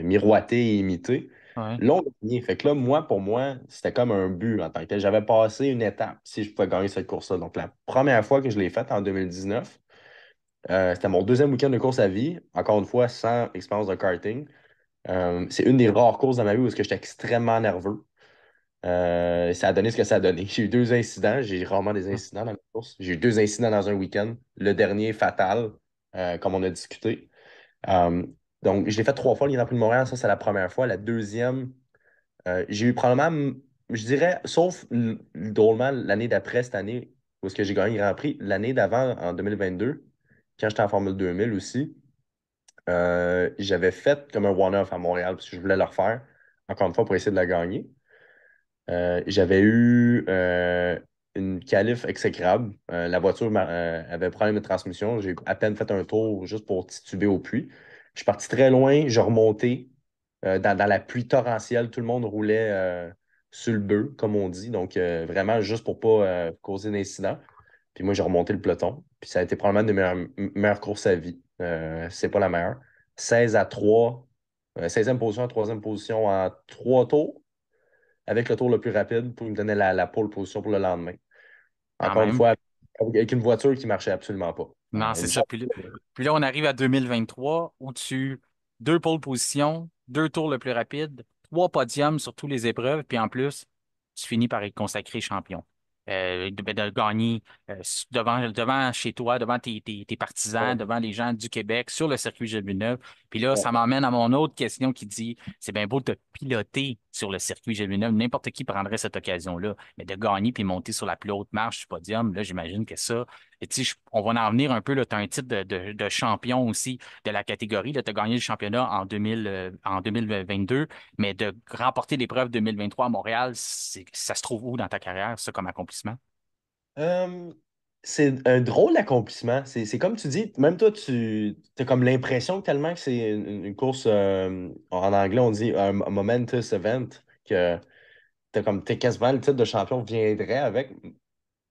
miroiter et imiter, Ouais. l'ont gagné. Fait que là, pour moi, c'était comme un but en tant que tel. J'avais passé une étape si je pouvais gagner cette course-là. Donc, la première fois que je l'ai faite en 2019, c'était mon deuxième week-end de course à vie. Encore une fois, sans expérience de karting. C'est une des rares courses dans ma vie où j'étais extrêmement nerveux. Ça a donné ce que ça a donné. J'ai eu deux incidents. J'ai rarement des incidents dans la course. J'ai eu deux incidents dans un week-end. Le dernier fatal, comme on a discuté. Euh, donc, je l'ai fait trois fois, le Grand Prix de Montréal. Ça, c'est la première fois. La deuxième, j'ai eu probablement, je dirais, sauf drôlement l'année d'après cette année, où est-ce que j'ai gagné le Grand Prix, l'année d'avant, en 2022, quand j'étais en Formule 2000 aussi, j'avais fait comme un one-off à Montréal, parce que je voulais le refaire, encore une fois, pour essayer de la gagner. J'avais eu une qualif exécrable. La voiture avait problème de transmission. J'ai à peine fait un tour juste pour tituber au puits. Je suis parti très loin. J'ai remonté dans la pluie torrentielle. Tout le monde roulait sur le bœuf, comme on dit. Donc, vraiment, juste pour pas causer d'incident. Puis moi, j'ai remonté le peloton. Puis ça a été probablement une des meilleures courses à vie. C'est pas la meilleure. 16 à 3, 16e position, troisième position en trois tours avec le tour le plus rapide pour me donner la pole position pour le lendemain. Quand Encore une même. fois, avec une voiture qui ne marchait absolument pas. Non, c'est Une ça. chance. Puis là, on arrive à 2023 où tu deux pole positions, 2 tours le plus rapide, 3 podiums sur toutes les épreuves, puis en plus, tu finis par être consacré champion. De gagner devant chez toi, devant tes partisans, Ouais. devant les gens du Québec sur le circuit Gilles Villeneuve. Puis là, Ouais. ça m'emmène à mon autre question qui dit, c'est bien beau de te piloter sur le circuit Gilles Villeneuve, n'importe qui prendrait cette occasion-là, mais de gagner puis monter sur la plus haute marche du podium, là, j'imagine que ça, et tu sais, on va en venir un peu, tu as un titre de champion aussi de la catégorie. Tu as gagné le championnat en 2022, mais de remporter l'épreuve 2023 à Montréal, ça se trouve où dans ta carrière, ça, comme accomplissement? Euh, c'est un drôle accomplissement. C'est comme tu dis, même toi, tu as comme l'impression que tellement que c'est une course, en anglais, on dit un momentous event, que t'es quasiment le titre de champion viendrait avec.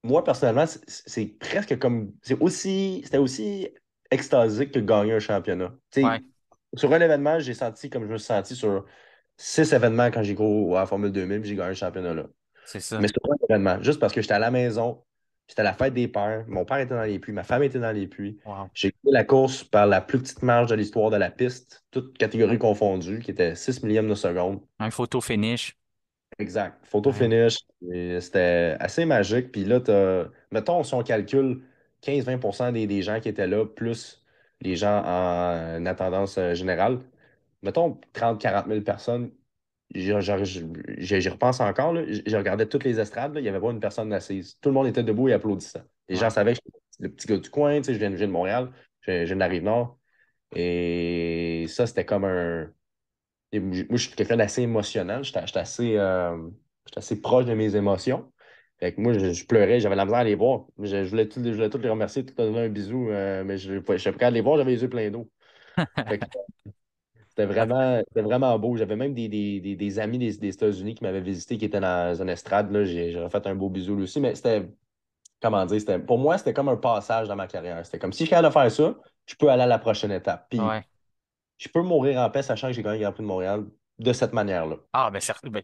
Moi, personnellement, c'est presque comme. C'était aussi extasique que gagner un championnat. Tu Ouais, sais, sur un événement, j'ai senti comme je me suis senti sur 6 événements quand j'ai couru à la Formule 2000, puis j'ai gagné le championnat là. c'est ça. Mais sur un événement, juste parce que j'étais à la maison, j'étais à la fête des pères, mon père était dans les puits, ma femme était dans les puits. Wow. J'ai couru la course par la plus petite marge de l'histoire de la piste, toutes catégories confondues, qui était 6 millièmes de seconde. Un photo finish. Exact. Photo Ouais, finish. Et c'était assez magique. Puis là, mettons, si on calcule 15-20% des gens qui étaient là, plus les gens en attendance générale, mettons 30-40 000 personnes, j'y repense encore. Là. Je regardais toutes les estrades, là, il n'y avait pas une personne assise. Tout le monde était debout et applaudissant. Les gens ouais. savaient que j'étais le petit gars du coin, tu sais, je viens de Montréal, je viens de la Rive-Nord. Et ça, c'était comme un. Et moi, je suis quelqu'un d'assez émotionnel. J'étais assez proche de mes émotions. Fait que moi, je pleurais, j'avais la misère à les voir. Je voulais tous les remercier, tout donner un bisou, mais je n'étais prêt à les voir, j'avais les yeux pleins d'eau. Fait que c'était vraiment beau. J'avais même des amis des États-Unis qui m'avaient visité, qui étaient dans une estrade. Là. J'ai fait un beau bisou lui aussi, mais c'était, comment dire, pour moi, c'était comme un passage dans ma carrière. C'était comme si je suis capable de faire ça, je peux aller à la prochaine étape. Puis Ouais. je peux mourir en paix sachant que j'ai gagné le Grand Prix de Montréal de cette manière-là. Ah, ben, certes, ben,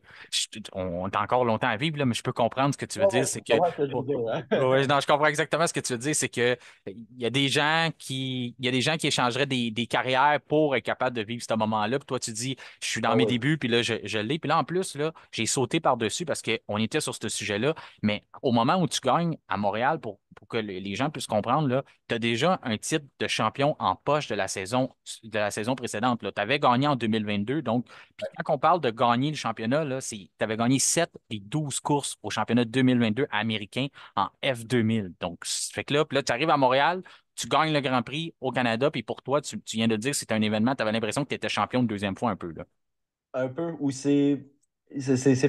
on a encore longtemps à vivre, là, mais je peux comprendre ce que tu veux Ouais, dire. ouais, C'est tu que, comprends ce que je veux oh, dire, ouais, hein? non, je comprends exactement ce que tu veux dire. C'est que il y a des gens il y a des gens qui échangeraient des carrières pour être capable de vivre ce moment-là. Puis toi, tu dis, je suis dans Ah mes oui. débuts, puis là, je l'ai. Puis là, en plus, là, j'ai sauté par-dessus parce qu'on était sur ce sujet-là. Mais au moment où tu gagnes à Montréal, pour que les gens puissent comprendre, là, tu as déjà un titre de champion en poche de la saison précédente. Tu avais gagné en 2022, donc puis quand on parle de gagner le championnat, là, tu avais gagné 7 des 12 courses au championnat 2022 américain en F2000. Donc, fait que là, puis là, tu arrives à Montréal, tu gagnes le Grand Prix au Canada, puis pour toi, tu viens de dire que c'était un événement, tu avais l'impression que tu étais champion une deuxième fois un peu, là. Un peu, où c'est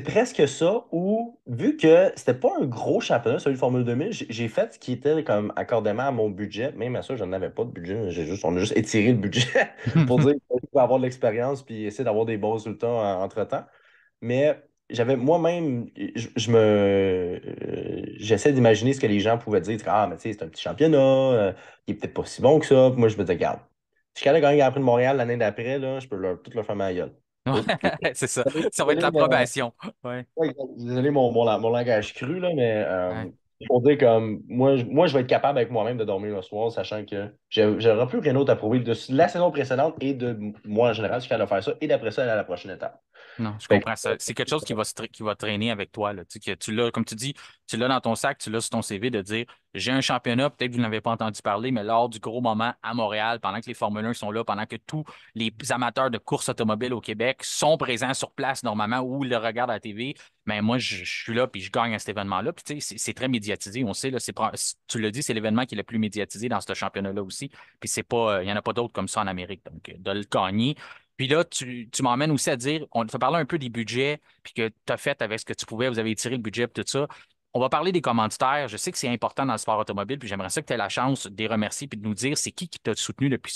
presque ça, où vu que c'était pas un gros championnat, celui de Formule 2000, j'ai fait ce qui était comme accordément à mon budget. Même à ça, je n'avais pas de budget. On a juste étiré le budget pour dire qu'il faut avoir de l'expérience puis essayer d'avoir des bons résultats entre-temps. Mais j'avais moi-même, j'essaie d'imaginer ce que les gens pouvaient dire. Ah, mais tu sais, c'est un petit championnat, il est peut-être pas si bon que ça. Puis moi, je me disais, regarde, si je suis allé gagner le Grand Prix de Montréal l'année d'après, là, je peux tout leur faire ma gueule. Oh, C'est ça. Ça va être désolé, l'approbation. Ouais. ouais, désolé mon langage cru, là, mais Ouais. pour dire comme moi, je vais être capable avec moi-même de dormir le soir, sachant que j'aurai plus rien d'autre à prouver de la saison précédente et de moi en général, je suis capable de faire ça, et d'après ça, aller à la prochaine étape. Non, je Fait que, comprends ça. C'est quelque chose qui va traîner avec toi, là. Tu sais, que tu l'as, comme tu dis, tu l'as dans ton sac, tu l'as sur ton CV de dire, j'ai un championnat, peut-être que vous n'avez pas entendu parler, mais lors du gros moment à Montréal, pendant que les Formule 1 sont là, pendant que tous les amateurs de course automobile au Québec sont présents sur place normalement ou le regardent à la TV, mais moi, je suis là puis je gagne à cet événement-là. Puis tu sais, c'est très médiatisé. On sait, là, tu l'as dit, c'est l'événement qui est le plus médiatisé dans ce championnat-là aussi. Puis c'est pas, il y en a pas d'autres comme ça en Amérique. Donc, de le gagner. Puis là, tu m'emmènes aussi à dire, on te parler un peu des budgets, puis que tu as fait avec ce que tu pouvais, vous avez étiré le budget, puis tout ça. On va parler des commanditaires. Je sais que c'est important dans le sport automobile, puis j'aimerais ça que tu aies la chance de les remercier puis de nous dire c'est qui t'a soutenu depuis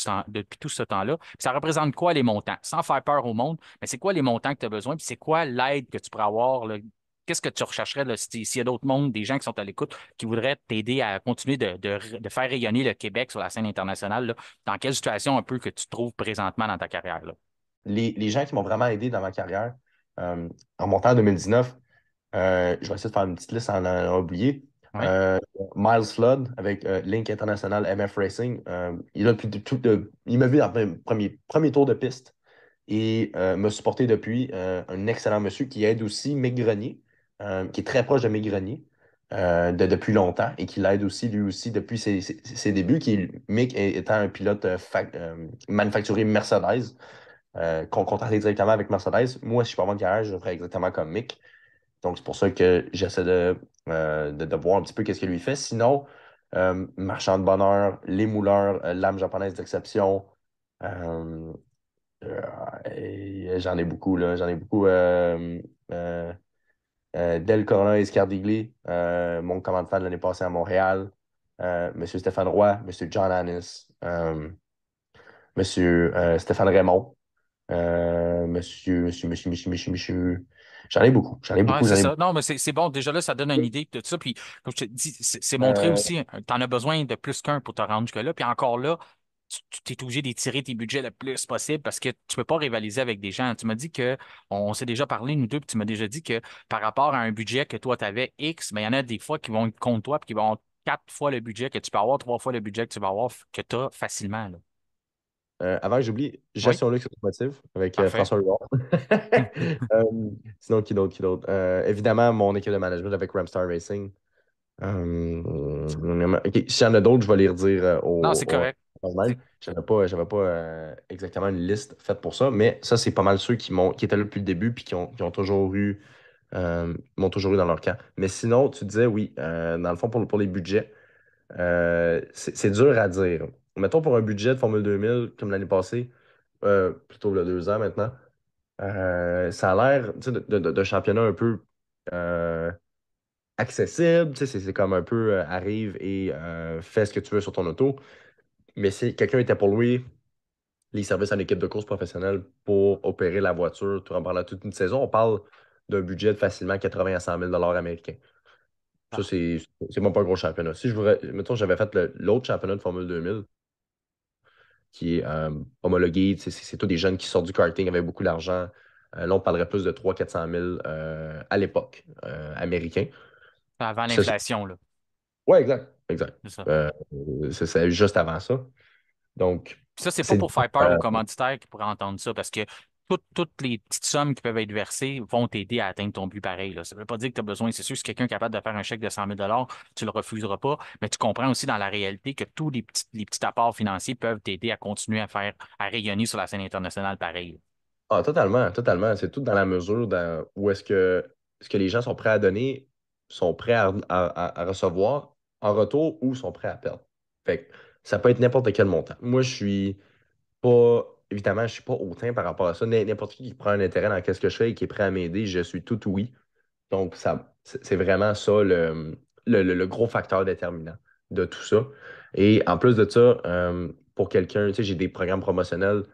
tout ce temps-là. Puis ça représente quoi les montants? Sans faire peur au monde, mais c'est quoi les montants que tu as besoin, puis c'est quoi l'aide que tu pourrais avoir, là? Qu'est-ce que tu rechercherais là, s'il y a d'autres mondes, des gens qui sont à l'écoute, qui voudraient t'aider à continuer de faire rayonner le Québec sur la scène internationale, là? Dans quelle situation un peu que tu te trouves présentement dans ta carrière, là? les gens qui m'ont vraiment aidé dans ma carrière, euh, en montant en 2019, je vais essayer de faire une petite liste en en oublié. Ouais. Euh, Miles Flood avec Link International MF Racing. Il m'a vu dans le premier tour de piste. et m'a supporté depuis. Un excellent monsieur qui aide aussi Mick Grenier, qui est très proche de Mick Grenier depuis longtemps et qui l'aide aussi, lui aussi, depuis ses débuts, Mick étant un pilote manufacturier Mercedes, qu'on contractait directement avec Mercedes. Moi, si je suis pas en carrière, je ferais exactement comme Mick. Donc, c'est pour ça que j'essaie de voir un petit peu qu'est-ce que lui fait. Sinon, Marchand de bonheur, Les Mouleurs, Lame japonaise d'exception. euh, et j'en ai beaucoup, là. J'en ai beaucoup. Euh, Del Corona Escardigli, mon commandant de l'année passée à Montréal. Monsieur Stéphane Roy, Monsieur John Annis, Monsieur Stéphane Raymond, Monsieur. J'en ai beaucoup, j'en ai Ouais, beaucoup, c'est j'en ai ça. beaucoup. Non, mais c'est bon. Déjà là, ça donne une idée de tout ça. Puis, comme je te dis, c'est montré Euh, aussi, t'en as besoin de plus qu'un pour te rendre jusque-là. Puis encore là, tu es obligé d'étirer tes budgets le plus possible parce que tu peux pas rivaliser avec des gens. Tu m'as dit que, on s'est déjà parlé, nous deux, puis tu m'as déjà dit que par rapport à un budget que toi, tu avais X, mais il y en a des fois qui vont être contre toi puis qui vont avoir 4 fois le budget que tu peux avoir, 3 fois le budget que tu vas avoir, que tu as facilement, là. Avant que j'oublie, Oui, Gestion Luxe Automotive avec parfait. François Huard. Euh, sinon, qui d'autre, qui d'autre? Évidemment, mon équipe de management avec Ramstar Racing. OK, s'il y en a d'autres, je vais les redire Non, c'est correct. au même. J'avais pas exactement une liste faite pour ça, mais ça, c'est pas mal ceux qui étaient là depuis le début puis qui ont m'ont toujours eu dans leur camp. Mais sinon, tu disais, oui, dans le fond, pour les budgets, c'est dur à dire. Mettons pour un budget de Formule 2000, comme l'année passée, plutôt il y a 2 ans maintenant, ça a l'air tu sais, de championnat un peu euh, accessible. Tu sais, c'est comme un peu arrive et fais ce que tu veux sur ton auto. Mais si quelqu'un était pour louer les services en équipe de course professionnelle pour opérer la voiture pendant toute une saison, on parle d'un budget de facilement 80 à 100 000 américains. Ça, c'est même pas un gros championnat. Si je voudrais, mettons, j'avais fait l'autre championnat de Formule 2000 qui est homologué. Tu sais, c'est tous des jeunes qui sortent du karting avec beaucoup d'argent. Là, on parlerait plus de 300 000 400 000 à l'époque, américain. Avant Ça, l'inflation, là. ouais, exact, exact. C'est ça. C'est juste avant ça. Donc, Puis ça, c'est pas c'est pour faire peur aux commanditaires qui pourraient entendre ça, parce que toutes les petites sommes qui peuvent être versées vont t'aider à atteindre ton but pareil, là. Ça veut pas dire que tu as besoin. C'est sûr, si quelqu'un est capable de faire un chèque de 100 000 tu le refuseras pas. Mais tu comprends aussi dans la réalité que tous les petits apports financiers peuvent t'aider à continuer à rayonner sur la scène internationale pareil. totalement, totalement. C'est tout dans la mesure où est-ce que les gens sont prêts à donner, sont prêts à recevoir en retour ou sont prêts à perdre. Fait que ça peut être n'importe quel montant. Moi, je suis pas, évidemment, je suis pas hautain par rapport à ça. N'importe qui prend un intérêt dans ce que je fais et qui est prêt à m'aider, je suis tout oui. Donc, c'est vraiment ça le gros facteur déterminant de tout ça. Et en plus de ça, pour quelqu'un, tu sais, j'ai des programmes promotionnels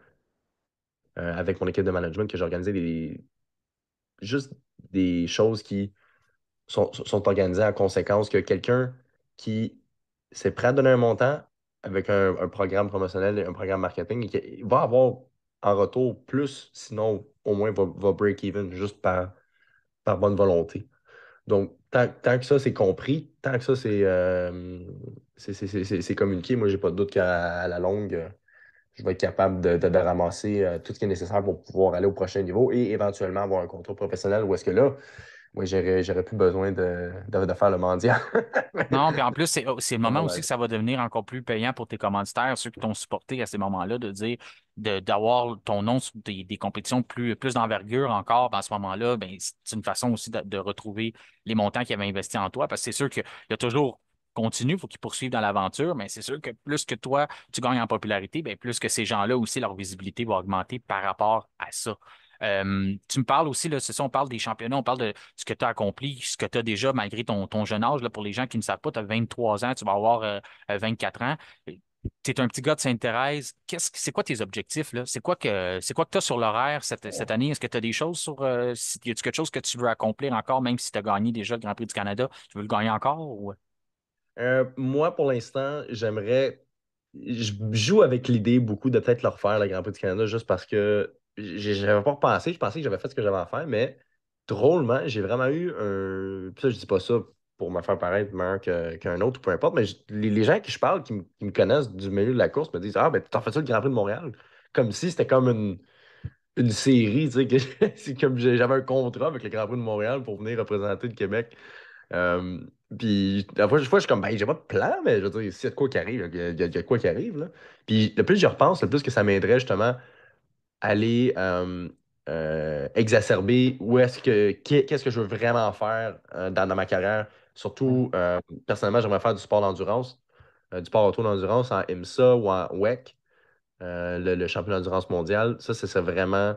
avec mon équipe de management que j'ai organisé juste des choses qui sont organisées en conséquence que quelqu'un qui s'est prêt à donner un montant avec un programme promotionnel, un programme marketing, et il va avoir en retour plus, sinon au moins va break even juste par bonne volonté. Donc, tant que ça, c'est compris, tant que ça, c'est communiqué, moi, j'ai pas de doute qu'à la longue, je vais être capable de ramasser tout ce qui est nécessaire pour pouvoir aller au prochain niveau et éventuellement avoir un contrat professionnel où est-ce que là, moi, j'aurais plus besoin de faire le mendiant. Non, puis en plus, c'est le moment aussi que Vraiment. ça va devenir encore plus payant pour tes commanditaires, ceux qui t'ont supporté à ces moments-là, de dire d'avoir ton nom sur des compétitions plus d'envergure encore à ce moment-là, ben, c'est une façon aussi de retrouver les montants qu'ils avaient investis en toi, parce que c'est sûr qu'il y a toujours continu, il faut qu'ils poursuivent dans l'aventure, mais c'est sûr que plus que toi, tu gagnes en popularité, ben, plus que ces gens-là aussi, leur visibilité va augmenter par rapport à ça. Tu me parles aussi, là, c'est ça, on parle des championnats, on parle de ce que tu as accompli, ce que tu as déjà malgré ton jeune âge. Là, pour les gens qui ne savent pas, tu as 23 ans, tu vas avoir 4 ans. Tu es un petit gars de Sainte-Thérèse. C'est quoi tes objectifs, là? C'est quoi que tu as sur l'horaire cette année? Est-ce que tu as des choses y a-tu quelque chose que tu veux accomplir encore, même si tu as gagné déjà le Grand Prix du Canada? Tu veux le gagner encore ou... Moi, pour l'instant, je joue avec l'idée beaucoup de peut-être le refaire, le Grand Prix du Canada, juste parce que j'avais pas repensé. Je pensais que j'avais fait ce que j'avais à faire, mais drôlement, j'ai vraiment eu un. Puis ça, je dis pas ça pour me faire paraître meilleur qu'un autre ou peu importe, mais les gens à qui je parle, qui me connaissent du milieu de la course, me disent: Ah, ben, t'en fais ça le Grand Prix de Montréal? Comme si c'était comme une série, tu sais, que c'est comme j'avais un contrat avec le Grand Prix de Montréal pour venir représenter le Québec. Euh, Puis la fois, je suis comme, ben, j'ai pas de plan, mais je veux dire, s'il y a de quoi qui arrive, il y a de quoi qui arrive, là. Puis le plus j'y repense, le plus que ça m'aiderait justement à aller exacerber où est-ce que, qu'est-ce que je veux vraiment faire dans ma carrière. Surtout, personnellement, j'aimerais faire du sport d'endurance, du sport auto d'endurance en IMSA ou en WEC, le championnat d'endurance mondial. Ça, c'est vraiment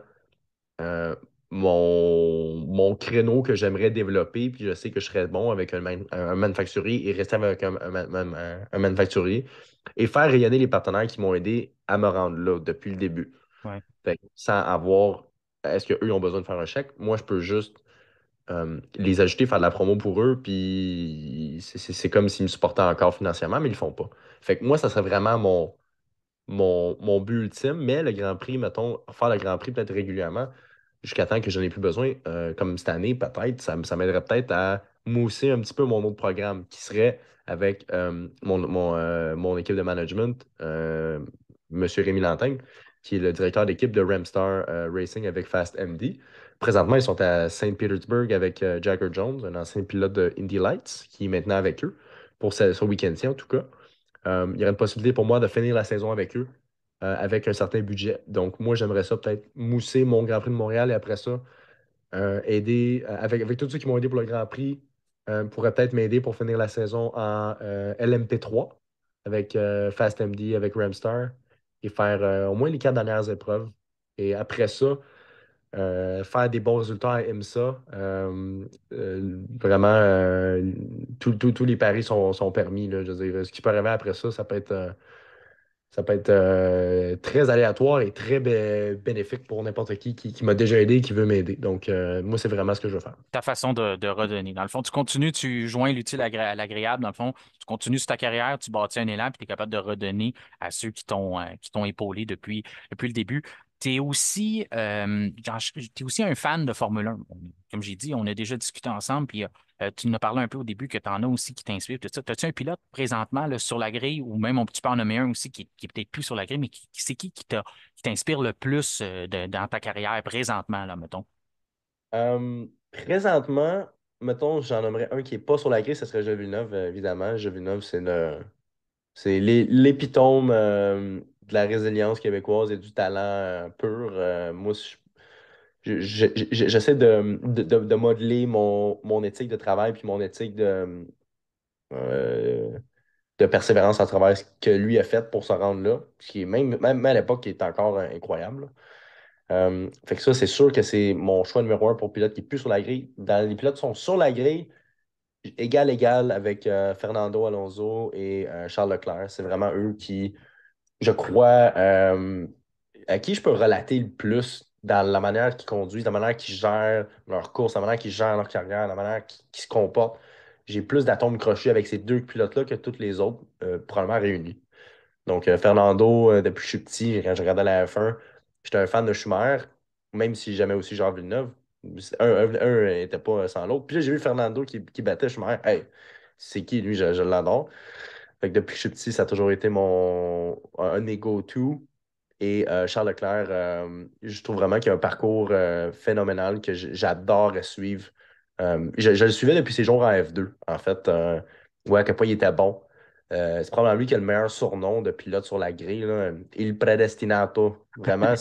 euh, mon créneau que j'aimerais développer, puis je sais que je serais bon avec un manufacturier et rester avec un manufacturier et faire rayonner les partenaires qui m'ont aidé à me rendre là depuis le début. Ouais. Fait que sans avoir, est-ce qu'eux ont besoin de faire un chèque? Moi, je peux juste les ajouter, faire de la promo pour eux, puis c'est comme s'ils me supportaient encore financièrement, mais ils le font pas. Fait que moi, ça serait vraiment mon but ultime, mais le Grand Prix, mettons, faire le Grand Prix peut-être régulièrement, jusqu'à temps que je n'en ai plus besoin, comme cette année, peut-être, ça m'aiderait peut-être à mousser un petit peu mon autre programme, qui serait avec mon équipe de management, M. Rémi Lantaigne, qui est le directeur d'équipe de Ramstar Racing avec Fast MD. Présentement, ils sont à Saint-Petersburg avec Jagger Jones, un ancien pilote de Indy Lights, qui est maintenant avec eux, pour ce week-end-ci en tout cas. Il y aurait une possibilité pour moi de finir la saison avec eux avec un certain budget. Donc, moi, j'aimerais ça peut-être mousser mon Grand Prix de Montréal et après ça, aider avec tous ceux qui m'ont aidé pour le Grand Prix, pourrait peut-être m'aider pour finir la saison en LMP3 avec Fast MD, avec Ramstar et faire au moins les quatre dernières épreuves. Et après ça, faire des bons résultats à IMSA. Vraiment, tous les paris sont permis, là. Je veux dire, ce qui peut arriver après ça, ça peut être très aléatoire et très bénéfique pour n'importe qui m'a déjà aidé et qui veut m'aider. Donc, moi, c'est vraiment ce que je veux faire. Ta façon de redonner. Dans le fond, tu continues, tu joins l'utile à l'agréable. Dans le fond, tu continues sur ta carrière, tu bâtis un élan, puis tu es capable de redonner à ceux qui t'ont épaulé depuis le début. Tu es aussi, t'es aussi un fan de Formule 1. Comme j'ai dit, on a déjà discuté ensemble, puis tu nous as parlé un peu au début que tu en as aussi qui t'inspirent. Tout ça. As-tu un pilote présentement là, sur la grille, ou même tu peux en nommer un aussi qui est peut-être plus sur la grille, mais c'est qui t'inspire le plus dans ta carrière présentement, là, mettons? Présentement, mettons, j'en nommerais un qui n'est pas sur la grille, ce serait Jeux Villeneuve, évidemment. Jeux Villeneuve, c'est l'épitome de la résilience québécoise et du talent pur. Moi, j'essaie de modeler mon éthique de travail puis mon éthique euh, de persévérance à travers ce que lui a fait pour se rendre là, ce qui est même à l'époque qui est encore incroyable. Fait que ça, c'est sûr que c'est mon choix numéro un pour pilote qui est plus sur la grille. Dans les pilotes qui sont sur la grille, égal avec Fernando Alonso et Charles Leclerc. C'est vraiment eux qui, je crois, à qui je peux relater le plus dans la manière qu'ils conduisent, la manière qu'ils gèrent leur course, la manière qu'ils gèrent leur carrière, la manière qu'ils se comportent. J'ai plus d'atomes crochus avec ces deux pilotes-là que tous les autres, probablement réunis. Donc, Fernando, depuis que je suis petit, quand je regardais la F1, j'étais un fan de Schumacher, même si j'aimais aussi Jean Villeneuve. Un n'était pas sans l'autre. Puis là, j'ai vu Fernando qui battait Schumacher. Hey, c'est qui, lui? Je l'adore. Fait que depuis que je suis petit, ça a toujours été un de mes go-to. Et Charles Leclerc, je trouve vraiment qu'il a un parcours phénoménal que j'adore suivre. Je le suivais depuis ses jours en F2, en fait. Ouais, à quel point il était bon. C'est probablement lui qui a le meilleur surnom de pilote sur la grille, là. Il Predestinato. Vraiment,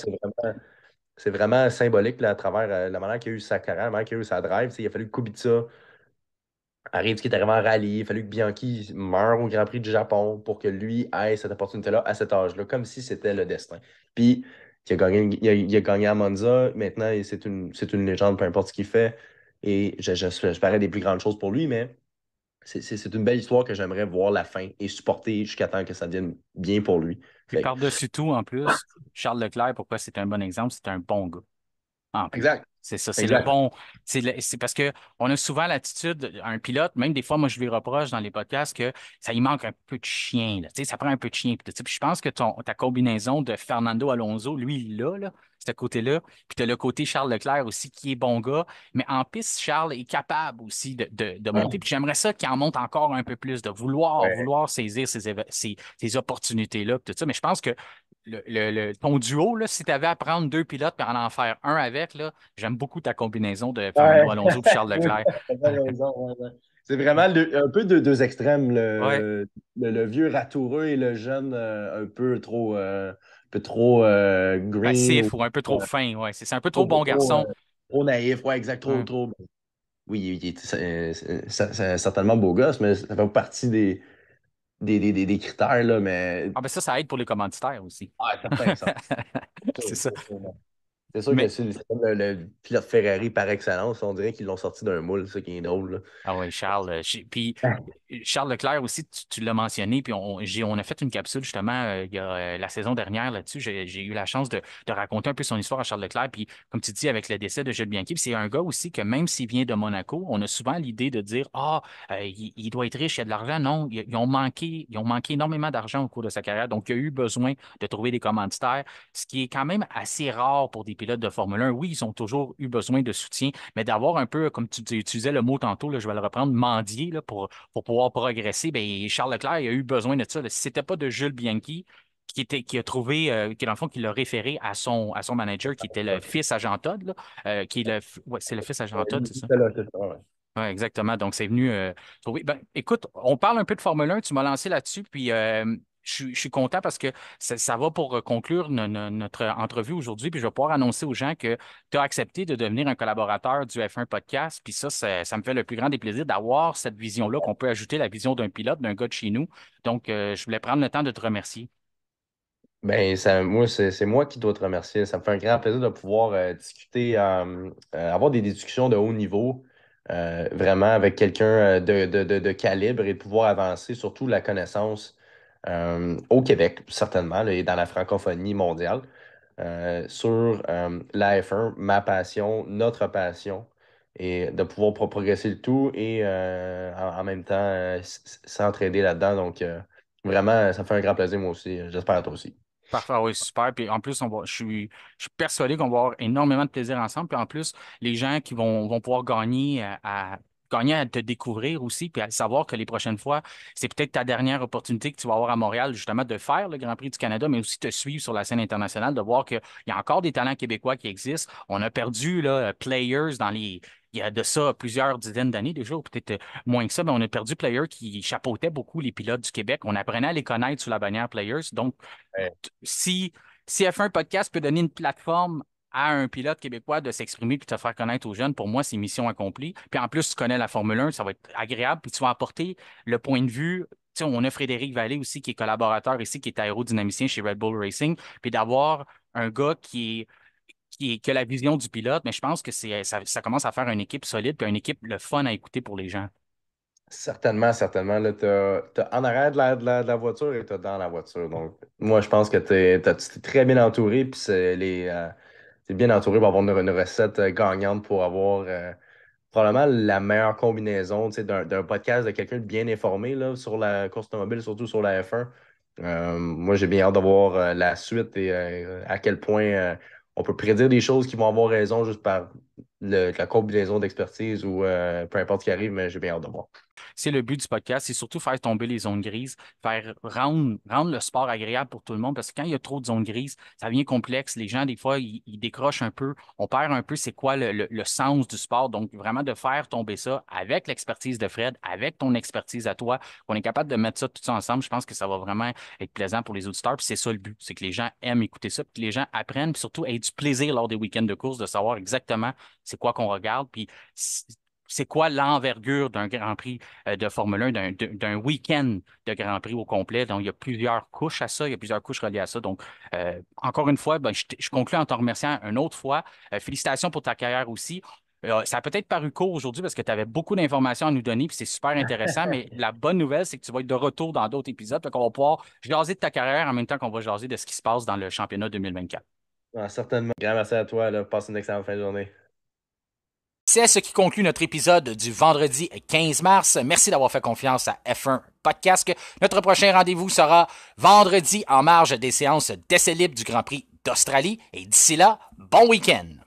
c'est vraiment symbolique là, à travers la manière qu'il a eu sa carrière, la manière qu'il a eu sa drive. Tu sais, il a fallu que Kubica arrive, qui est arrivé en rallye. Il a fallu que Bianchi meure au Grand Prix du Japon pour que lui ait cette opportunité-là à cet âge-là, comme si c'était le destin. Puis, il a gagné à Monza. Maintenant, c'est une légende, peu importe ce qu'il fait. Et j'espérais des plus grandes choses pour lui, mais c'est une belle histoire que j'aimerais voir la fin et supporter jusqu'à temps que ça devienne bien pour lui. Puis Fait que, par-dessus tout, en plus, Charles Leclerc, pourquoi c'est un bon exemple, c'est un bon gars, en plus. exact. C'est ça, c'est le Exact. bon. C'est parce que on a souvent l'attitude, un pilote, même des fois, moi, je lui reproche dans les podcasts que ça y manque un peu de chien, là. Tu sais, ça prend un peu de chien. Puis, tu sais, puis je pense que ta combinaison de Fernando Alonso, lui, il l'a, là, ce côté-là. Puis tu as le côté Charles Leclerc aussi, qui est bon gars. Mais en piste, Charles est capable aussi de monter. Puis j'aimerais ça qu'il en monte encore un peu plus, de Ouais. vouloir saisir ces opportunités-là, puis tout ça. Mais je pense que ton duo, là, si tu avais à prendre deux pilotes et en faire un avec, là, j'aime beaucoup ta combinaison de Fernando Ouais. Alonso et Charles Oui, Leclerc. t'as bien raison, ouais, ouais. C'est vraiment un peu deux extrêmes, Ouais, le vieux ratoureux et le jeune un peu trop green ou passif ou un peu trop euh, fin, ouais. C'est un peu trop bon trop, garçon. trop naïf, ouais, exact, trop, Ouais. trop. Oui, c'est certainement beau gosse, mais ça fait pas partie des critères, là, mais Ah ben ça aide pour les commanditaires aussi. ah, certain, certain. C'est ça. C'est sûr que Mais c'est comme le pilote Ferrari par excellence. On dirait qu'ils l'ont sorti d'un moule, c'est ça qui est drôle. ah oui, Charles. Puis Charles Leclerc aussi, tu l'as mentionné, puis on a fait une capsule justement il y a la saison dernière là-dessus. J'ai eu la chance de raconter un peu son histoire à Charles Leclerc. Puis comme tu dis, avec le décès de Jules Bianchi, puis c'est un gars aussi que même s'il vient de Monaco, on a souvent l'idée de dire ah, il doit être riche, il y a de l'argent. Non, ils ont manqué énormément d'argent au cours de sa carrière. Donc, il a eu besoin de trouver des commanditaires, ce qui est quand même assez rare pour des pilotes de Formule 1. Oui, ils ont toujours eu besoin de soutien, mais d'avoir un peu, comme tu utilisais le mot tantôt, là, je vais le reprendre, mendier là, pour pouvoir progresser, ben, Charles Leclerc il a eu besoin de ça. Là. Si c'était pas de Jules Bianchi, qui a trouvé, qui dans le fond, qui l'a référé à son manager, qui était le fils à Jean Todt, là, qui est ouais, c'est le fils à Jean Todt, c'est ça? Ouais. Ouais, exactement. Donc, c'est venu trouver. Ben, écoute, on parle un peu de Formule 1. Tu m'as lancé là-dessus, puis je suis content parce que ça va pour conclure notre entrevue aujourd'hui. Puis je vais pouvoir annoncer aux gens que tu as accepté de devenir un collaborateur du F1 Podcast. Puis ça me fait le plus grand des plaisirs d'avoir cette vision-là, qu'on peut ajouter la vision d'un pilote, d'un gars de chez nous. Donc, je voulais prendre le temps de te remercier. Ben, moi, c'est moi qui dois te remercier. Ça me fait un grand plaisir de pouvoir discuter, avoir des discussions de haut niveau, vraiment avec quelqu'un de calibre et de pouvoir avancer, surtout la connaissance au Québec, certainement, là, et dans la francophonie mondiale, sur la F1, ma passion, notre passion, et de pouvoir progresser le tout et en même temps s'entraider là-dedans. Donc, vraiment, ça me fait un grand plaisir, moi aussi. J'espère à toi aussi. Parfait, oui, super. Puis en plus, je suis persuadé qu'on va avoir énormément de plaisir ensemble. Puis en plus, les gens qui vont pouvoir gagner gagner à te découvrir aussi, puis à savoir que les prochaines fois, c'est peut-être ta dernière opportunité que tu vas avoir à Montréal, justement, de faire le Grand Prix du Canada, mais aussi te suivre sur la scène internationale, de voir qu'il y a encore des talents québécois qui existent. On a perdu là, Players il y a de ça plusieurs dizaines d'années déjà, ou peut-être moins que ça, mais on a perdu Players qui chapeautait beaucoup les pilotes du Québec. On apprenait à les connaître sous la bannière Players. Donc, si, si F1 Podcast peut donner une plateforme à un pilote québécois de s'exprimer puis de te faire connaître aux jeunes, pour moi, c'est mission accomplie. Puis en plus, tu connais la Formule 1, ça va être agréable, puis tu vas apporter le point de vue. Tu sais, on a Frédéric Vallée aussi, qui est collaborateur ici, qui est aérodynamicien chez Red Bull Racing, puis d'avoir un gars qui a la vision du pilote, mais je pense que ça commence à faire une équipe solide, puis une équipe le fun à écouter pour les gens. Certainement, certainement. Là, t'as en arrière de la voiture et t'as dans la voiture. Donc, moi, je pense que t'es très bien entouré. Puis t'es bien entouré pour avoir une recette gagnante pour avoir probablement la meilleure combinaison, tu sais, d'un podcast de quelqu'un de bien informé là, sur la course automobile, surtout sur la F1. Moi, j'ai bien hâte de voir la suite et à quel point on peut prédire des choses qui vont avoir raison juste par la combinaison d'expertise ou peu importe ce qui arrive, mais j'ai bien hâte de voir. C'est le but du podcast, c'est surtout faire tomber les zones grises, faire rendre le sport agréable pour tout le monde, parce que quand il y a trop de zones grises, ça devient complexe. Les gens, des fois, ils décrochent un peu, on perd un peu c'est quoi le sens du sport. Donc, vraiment de faire tomber ça avec l'expertise de Fred, avec ton expertise à toi, qu'on est capable de mettre ça tout ça ensemble, je pense que ça va vraiment être plaisant pour les auditeurs. Puis c'est ça le but, c'est que les gens aiment écouter ça, puis que les gens apprennent, puis surtout aient du plaisir lors des week-ends de course, de savoir exactement c'est quoi qu'on regarde, puis c'est quoi l'envergure d'un Grand Prix de Formule 1, d'un week-end de Grand Prix au complet. Donc, il y a plusieurs couches à ça, il y a plusieurs couches reliées à ça. Donc, encore une fois, ben, je conclue en te remerciant une autre fois. Félicitations pour ta carrière aussi. Ça a peut-être paru court aujourd'hui parce que tu avais beaucoup d'informations à nous donner, puis c'est super intéressant, mais la bonne nouvelle, c'est que tu vas être de retour dans d'autres épisodes, donc on va pouvoir jaser de ta carrière en même temps qu'on va jaser de ce qui se passe dans le championnat 2024. Ah, certainement. Grand merci à toi. Là. Passe une excellente fin de journée. C'est ce qui conclut notre épisode du vendredi 15 mars. Merci d'avoir fait confiance à F1 Podcast. Notre prochain rendez-vous sera vendredi en marge des séances d'essai libre du Grand Prix d'Australie. Et d'ici là, bon week-end!